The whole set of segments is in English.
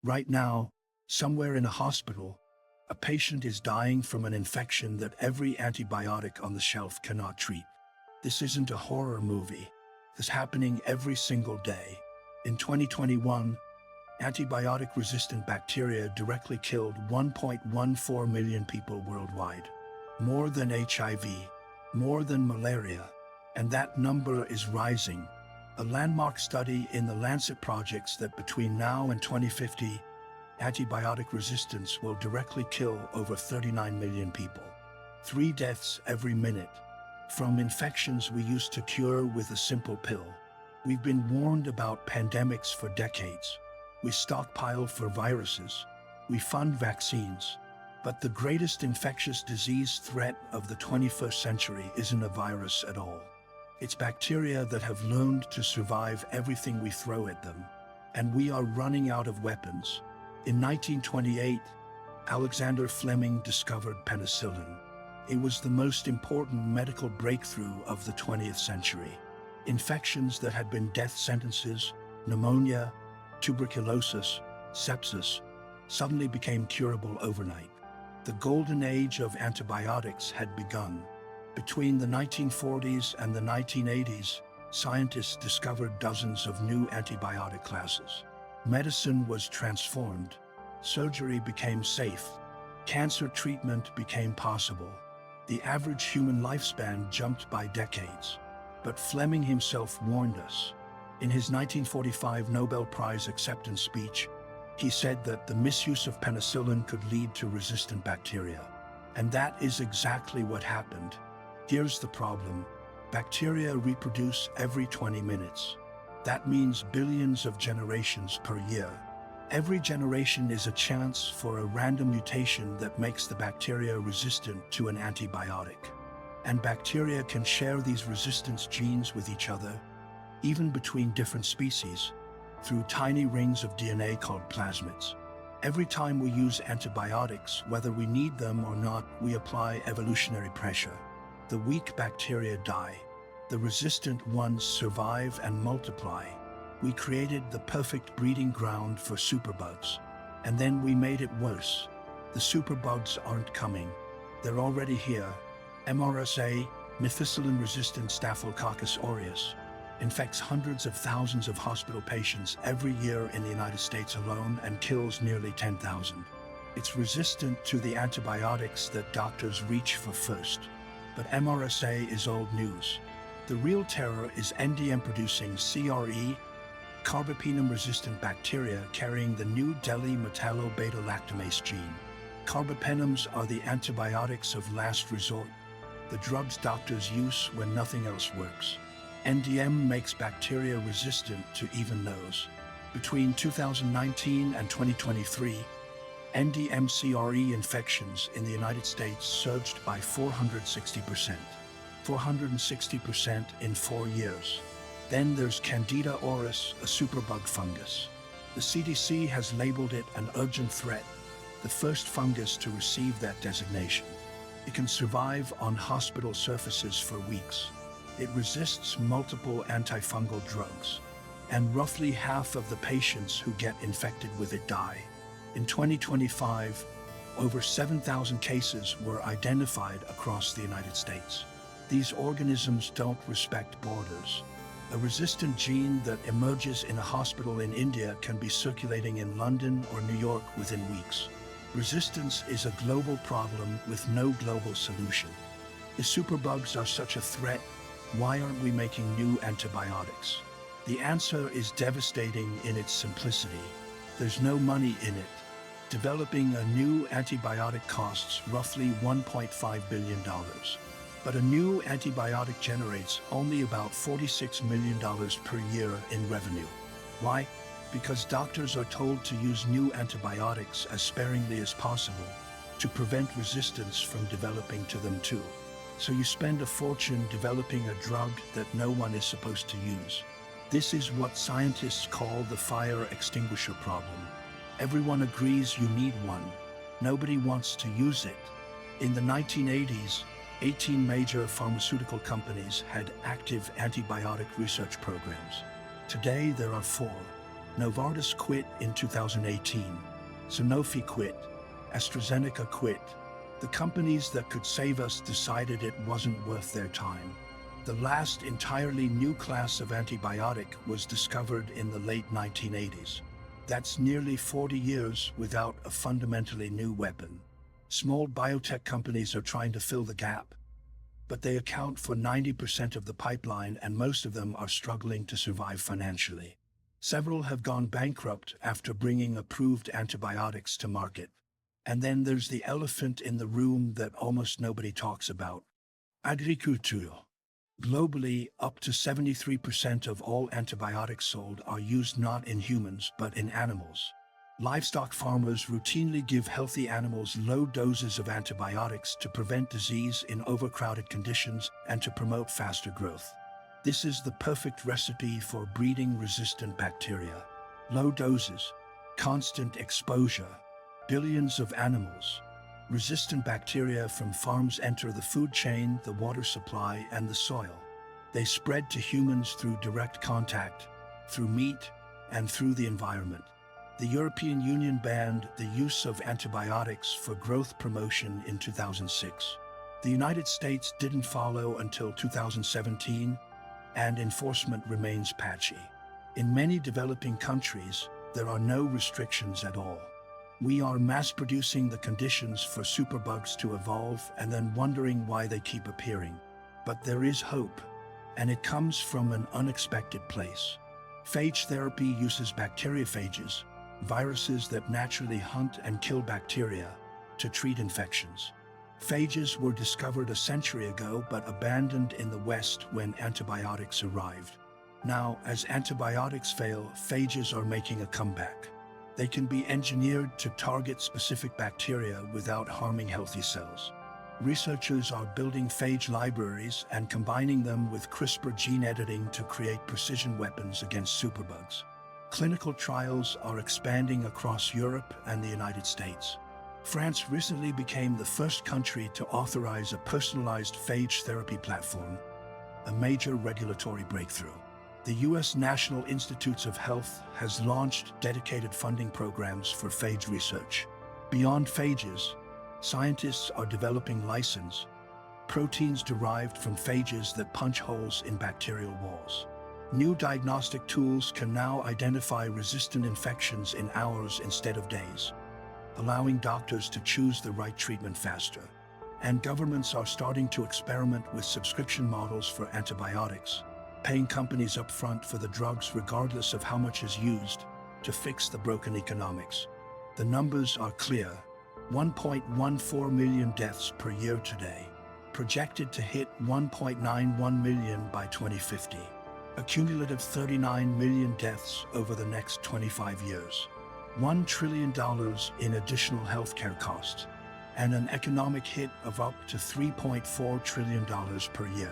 Right now, somewhere in a hospital, a patient is dying from an infection that every antibiotic on the shelf cannot treat. This isn't a horror movie. This is happening every single day. In 2021, antibiotic-resistant bacteria directly killed 1.14 million people worldwide. More than HIV, more than malaria, and that number is rising. A landmark study in the Lancet projects that between now and 2050, antibiotic resistance will directly kill over 39 million people. 3 deaths every minute, from infections we used to cure with a simple pill. We've been warned about pandemics for decades. We stockpile for viruses. We fund vaccines. But the greatest infectious disease threat of the 21st century isn't a virus at all. It's bacteria that have learned to survive everything we throw at them. And we are running out of weapons. In 1928, Alexander Fleming discovered penicillin. It was the most important medical breakthrough of the 20th century. Infections that had been death sentences, pneumonia, tuberculosis, sepsis, suddenly became curable overnight. The golden age of antibiotics had begun. Between the 1940s and the 1980s, scientists discovered dozens of new antibiotic classes. Medicine was transformed. Surgery became safe. Cancer treatment became possible. The average human lifespan jumped by decades. But Fleming himself warned us. In his 1945 Nobel Prize acceptance speech, he said that the misuse of penicillin could lead to resistant bacteria. And that is exactly what happened. Here's the problem. Bacteria reproduce every 20 minutes. That means billions of generations per year. Every generation is a chance for a random mutation that makes the bacteria resistant to an antibiotic. And bacteria can share these resistance genes with each other, even between different species, through tiny rings of DNA called plasmids. Every time we use antibiotics, whether we need them or not, we apply evolutionary pressure. The weak bacteria die. The resistant ones survive and multiply. We created the perfect breeding ground for superbugs. And then we made it worse. The superbugs aren't coming. They're already here. MRSA, methicillin-resistant Staphylococcus aureus, infects hundreds of thousands of hospital patients every year in the United States alone and kills nearly 10,000. It's resistant to the antibiotics that doctors reach for first. But MRSA is old news. The real terror is NDM-producing CRE, carbapenem-resistant bacteria carrying the new Deadlier metallo-beta-lactamase gene. Carbapenems are the antibiotics of last resort, the drugs doctors use when nothing else works. NDM makes bacteria resistant to even those. Between 2019 and 2023, NDM-CRE infections in the United States surged by 460%. 460% in 4 years. Then there's Candida auris, a superbug fungus. The CDC has labeled it an urgent threat, the first fungus to receive that designation. It can survive on hospital surfaces for weeks. It resists multiple antifungal drugs, and roughly half of the patients who get infected with it die. In 2025, over 7,000 cases were identified across the United States. These organisms don't respect borders. A resistant gene that emerges in a hospital in India can be circulating in London or New York within weeks. Resistance is a global problem with no global solution. If superbugs are such a threat, why aren't we making new antibiotics? The answer is devastating in its simplicity. There's no money in it. Developing a new antibiotic costs roughly $1.5 billion. But a new antibiotic generates only about $46 million per year in revenue. Why? Because doctors are told to use new antibiotics as sparingly as possible to prevent resistance from developing to them too. So you spend a fortune developing a drug that no one is supposed to use. This is what scientists call the fire extinguisher problem. Everyone agrees you need one. Nobody wants to use it. In the 1980s, 18 major pharmaceutical companies had active antibiotic research programs. Today, there are 4. Novartis quit in 2018. Sanofi quit. AstraZeneca quit. The companies that could save us decided it wasn't worth their time. The last entirely new class of antibiotic was discovered in the late 1980s. That's nearly 40 years without a fundamentally new weapon. Small biotech companies are trying to fill the gap, but they account for 90% of the pipeline, and most of them are struggling to survive financially. Several have gone bankrupt after bringing approved antibiotics to market. And then there's the elephant in the room that almost nobody talks about: agriculture. Globally, up to 73% of all antibiotics sold are used not in humans but in animals. Livestock farmers routinely give healthy animals low doses of antibiotics to prevent disease in overcrowded conditions and to promote faster growth. This is the perfect recipe for breeding resistant bacteria. Low doses, constant exposure, billions of animals. Resistant bacteria from farms enter the food chain, the water supply, and the soil. They spread to humans through direct contact, through meat, and through the environment. The European Union banned the use of antibiotics for growth promotion in 2006. The United States didn't follow until 2017, and enforcement remains patchy. In many developing countries, there are no restrictions at all. We are mass-producing the conditions for superbugs to evolve and then wondering why they keep appearing. But there is hope, and it comes from an unexpected place. Phage therapy uses bacteriophages, viruses that naturally hunt and kill bacteria, to treat infections. Phages were discovered a century ago but abandoned in the West when antibiotics arrived. Now, as antibiotics fail, phages are making a comeback. They can be engineered to target specific bacteria without harming healthy cells. Researchers are building phage libraries and combining them with CRISPR gene editing to create precision weapons against superbugs. Clinical trials are expanding across Europe and the United States. France recently became the first country to authorize a personalized phage therapy platform, a major regulatory breakthrough. The U.S. National Institutes of Health has launched dedicated funding programs for phage research. Beyond phages, scientists are developing lysins, proteins derived from phages that punch holes in bacterial walls. New diagnostic tools can now identify resistant infections in hours instead of days, allowing doctors to choose the right treatment faster. And governments are starting to experiment with subscription models for antibiotics, paying companies upfront for the drugs regardless of how much is used to fix the broken economics. The numbers are clear: 1.14 million deaths per year today, projected to hit 1.91 million by 2050. A cumulative 39 million deaths over the next 25 years. $1 trillion in additional healthcare costs, and an economic hit of up to $3.4 trillion per year.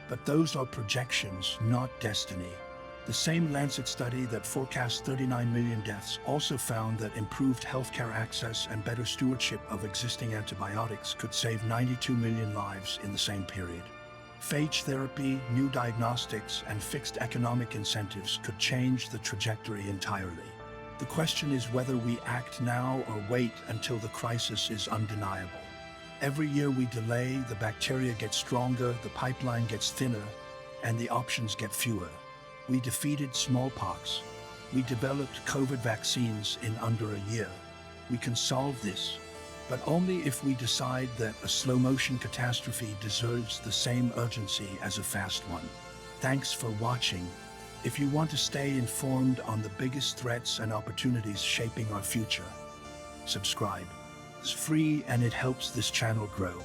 But those are projections, not destiny. The same Lancet study that forecast 39 million deaths also found that improved healthcare access and better stewardship of existing antibiotics could save 92 million lives in the same period. Phage therapy, new diagnostics, and fixed economic incentives could change the trajectory entirely. The question is whether we act now or wait until the crisis is undeniable. Every year we delay, the bacteria get stronger, the pipeline gets thinner, and the options get fewer. We defeated smallpox. We developed COVID vaccines in under a year. We can solve this, but only if we decide that a slow-motion catastrophe deserves the same urgency as a fast one. Thanks for watching. If you want to stay informed on the biggest threats and opportunities shaping our future, subscribe. It's free and it helps this channel grow.